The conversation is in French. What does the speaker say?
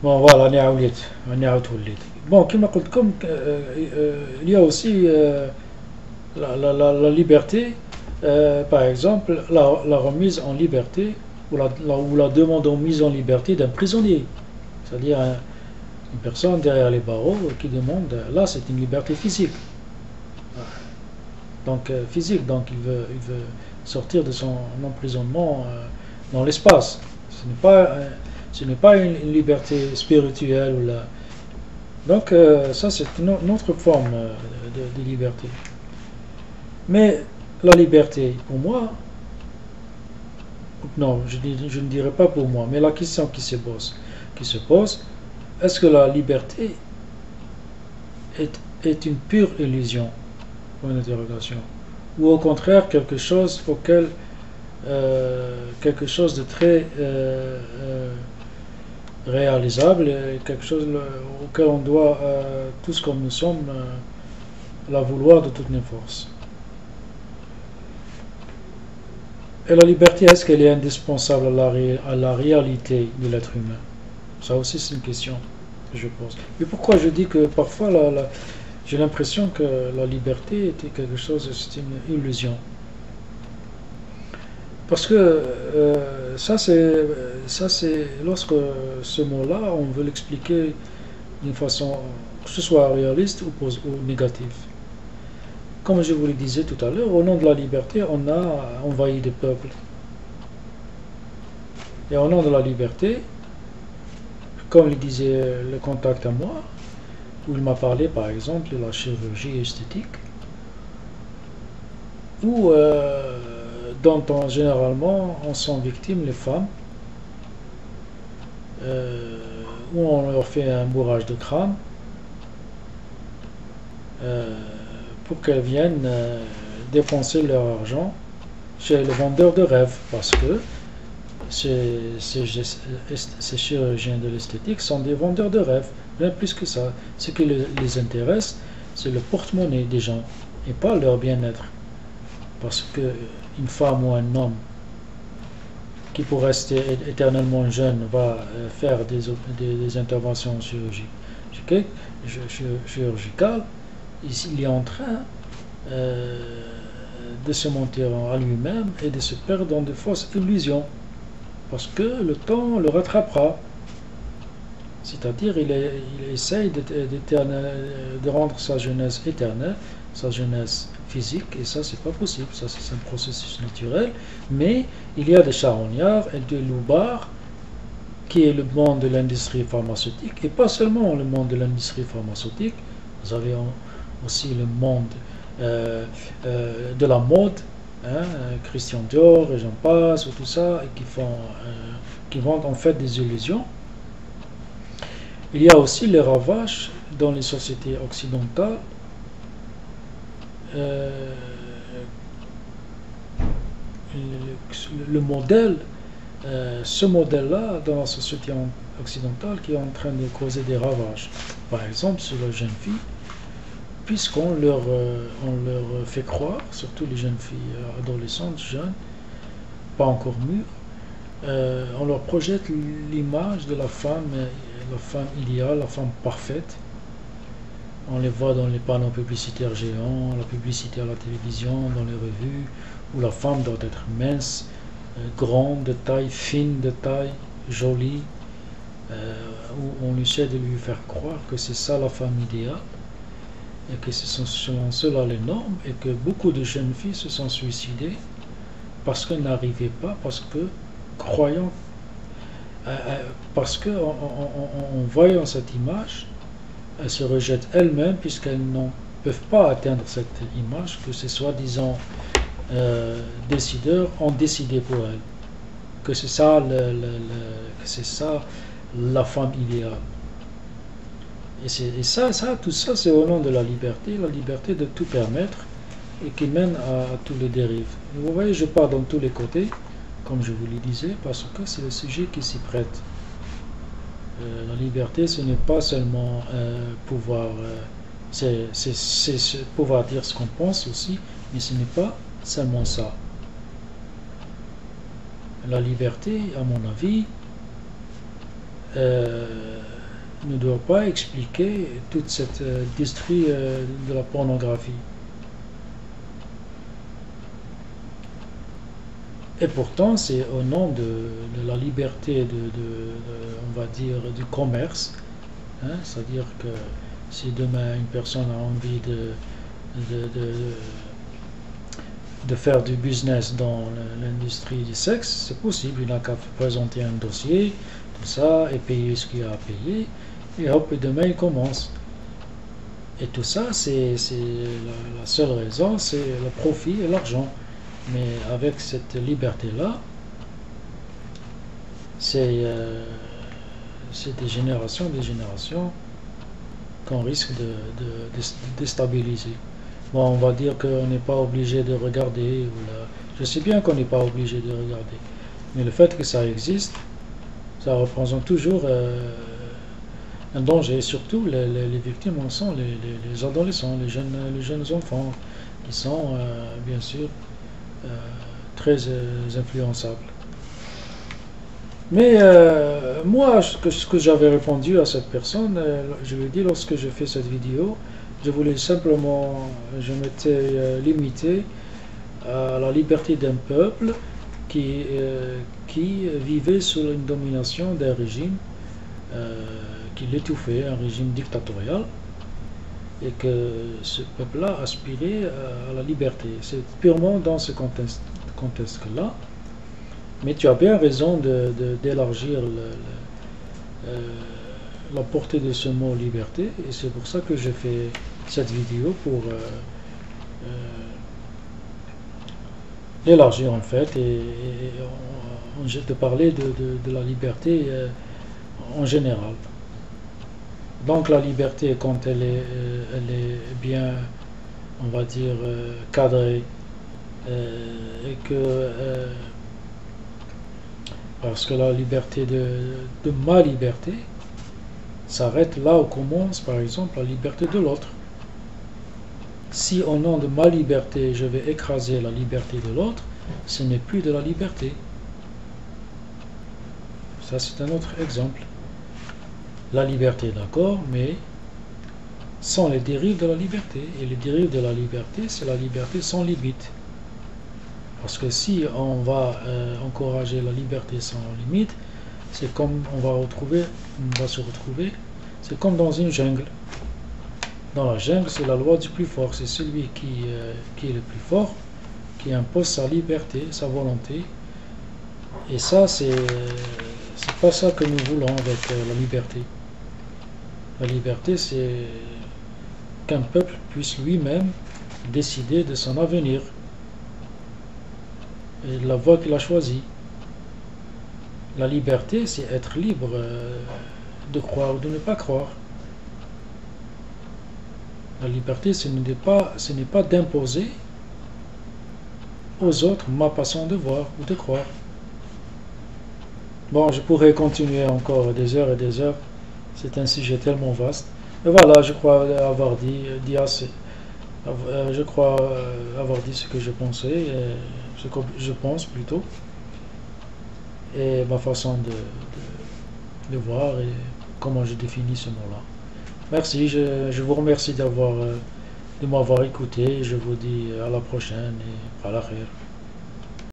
Bon, voilà, bon, comme il y a aussi la liberté, par exemple, la remise en liberté ou la demande en mise en liberté d'un prisonnier. C'est-à-dire une personne derrière les barreaux qui demande, là c'est une liberté physique. Donc physique, donc il veut sortir de son emprisonnement dans l'espace. Ce n'est pas une liberté spirituelle. Donc ça c'est une autre forme de liberté. Mais la liberté, pour moi, non, je ne dirais pas pour moi, mais la question qui se pose, est-ce que la liberté est une pure illusion? Point d'interrogation. Ou au contraire quelque chose de très réalisable, quelque chose auquel on doit, tous comme nous sommes, la vouloir de toutes nos forces. Et la liberté, est-ce qu'elle est indispensable à la réalité de l'être humain? Ça aussi, c'est une question que je pose. Et pourquoi je dis que parfois j'ai l'impression que la liberté était quelque chose, c'est une illusion. Parce que ça c'est lorsque ce mot-là, on veut l'expliquer d'une façon que ce soit réaliste ou négative. Comme je vous le disais tout à l'heure, au nom de la liberté, on a envahi des peuples. Et au nom de la liberté, comme le disait le contact à moi, où il m'a parlé par exemple de la chirurgie esthétique, où dont généralement on sont victimes les femmes, où on leur fait un bourrage de crâne euh, pour qu'elles viennent dépenser leur argent chez le vendeur de rêves, parce que ces chirurgiens de l'esthétique sont des vendeurs de rêves, bien plus que ça. Ce qui les intéresse, c'est le porte-monnaie des gens et pas leur bien-être. Parce qu'une femme ou un homme qui pour rester éternellement jeune va faire des interventions chirurgicales, il est en train euh, de se mentir à lui-même et de se perdre dans de fausses illusions. Parce que le temps le rattrapera. C'est-à-dire, il essaye de rendre sa jeunesse éternelle, sa jeunesse physique, et ça, c'est pas possible. Ça, c'est un processus naturel. Mais il y a des charognards et des loupards qui est le monde de l'industrie pharmaceutique, et pas seulement le monde de l'industrie pharmaceutique. Vous avez aussi le monde de la mode, hein, Christian Dior et j'en passe, ou tout ça, et qui vendent en fait des illusions. Il y a aussi les ravages dans les sociétés occidentales. Euh, le modèle, ce modèle-là dans la société occidentale qui est en train de causer des ravages. Par exemple, sur les jeunes filles, puisqu'on on leur fait croire, surtout les jeunes filles adolescentes, jeunes, pas encore mûres, on leur projette l'image de la femme idéale, la femme parfaite. On les voit dans les panneaux publicitaires géants, la publicité à la télévision, dans les revues, où la femme doit être mince, grande de taille, fine de taille, jolie, où on essaie de lui faire croire que c'est ça la femme idéale, et que ce sont selon cela les normes, et que beaucoup de jeunes filles se sont suicidées parce qu'elles n'arrivaient pas, parce que croyant, parce que en voyant cette image, elles se rejettent elles-mêmes puisqu'elles ne peuvent pas atteindre cette image que ces soi-disant décideurs ont décidé pour elles. Que c'est ça, que c'est ça la femme idéale. Et tout ça, c'est au nom de la liberté de tout permettre et qui mène à tous les dérives. Et vous voyez, je pars dans tous les côtés, comme je vous le disais, parce que c'est le sujet qui s'y prête. La liberté, ce n'est pas seulement c'est pouvoir dire ce qu'on pense aussi, mais ce n'est pas seulement ça. La liberté, à mon avis, ne doit pas expliquer toute cette industrie de la pornographie. Et pourtant, c'est au nom de la liberté on va dire, du commerce. Hein, c'est-à-dire que si demain une personne a envie de, de, de faire du business dans l'industrie du sexe, c'est possible. Il n'a qu'à présenter un dossier, tout ça, et payer ce qu'il a à payer, et hop, et demain il commence. Et tout ça, c'est la seule raison, c'est le profit et l'argent. Mais avec cette liberté-là, c'est des générations qu'on risque de déstabiliser. Bon, on va dire qu'on n'est pas obligé de regarder. Je sais bien qu'on n'est pas obligé de regarder. Mais le fait que ça existe, ça représente toujours un danger. Et surtout, les victimes en sont les adolescents, les jeunes enfants, qui sont bien sûr très influençables. Mais moi, ce que j'avais répondu à cette personne, je lui ai dit lorsque je fais cette vidéo, je voulais simplement, je m'étais limité à la liberté d'un peuple qui vivait sous une domination d'un régime qui l'étouffait, un régime dictatorial, et que ce peuple-là aspirait à la liberté. C'est purement dans ce contexte-là. Mais tu as bien raison d'élargir la portée de ce mot liberté, et c'est pour ça que je fais cette vidéo pour l'élargir en fait, et de parler de la liberté en général. Donc la liberté, quand elle est bien, on va dire, cadrée, et que parce que la liberté de ma liberté s'arrête là où commence, par exemple, la liberté de l'autre. Si au nom de ma liberté, je vais écraser la liberté de l'autre, ce n'est plus de la liberté. Ça, c'est un autre exemple. La liberté, d'accord, mais sans les dérives de la liberté. Et les dérives de la liberté, c'est la liberté sans limite. Parce que si on va encourager la liberté sans limite, c'est comme on va se retrouver, c'est comme dans une jungle. Dans la jungle, c'est la loi du plus fort. C'est celui qui est le plus fort, qui impose sa liberté, sa volonté. Et ça, c'est pas ça que nous voulons avec la liberté. La liberté, c'est qu'un peuple puisse lui-même décider de son avenir et de la voie qu'il a choisie. La liberté, c'est être libre de croire ou de ne pas croire. La liberté, ce n'est pas d'imposer aux autres ma façon de voir ou de croire. Bon, je pourrais continuer encore des heures et des heures. C'est un sujet tellement vaste. Et voilà, je crois avoir dit assez. Je crois avoir dit ce que je pensais, ce que je pense plutôt, et ma façon de voir et comment je définis ce mot-là. Merci, je vous remercie de m'avoir écouté. Je vous dis à la prochaine et à la khayr.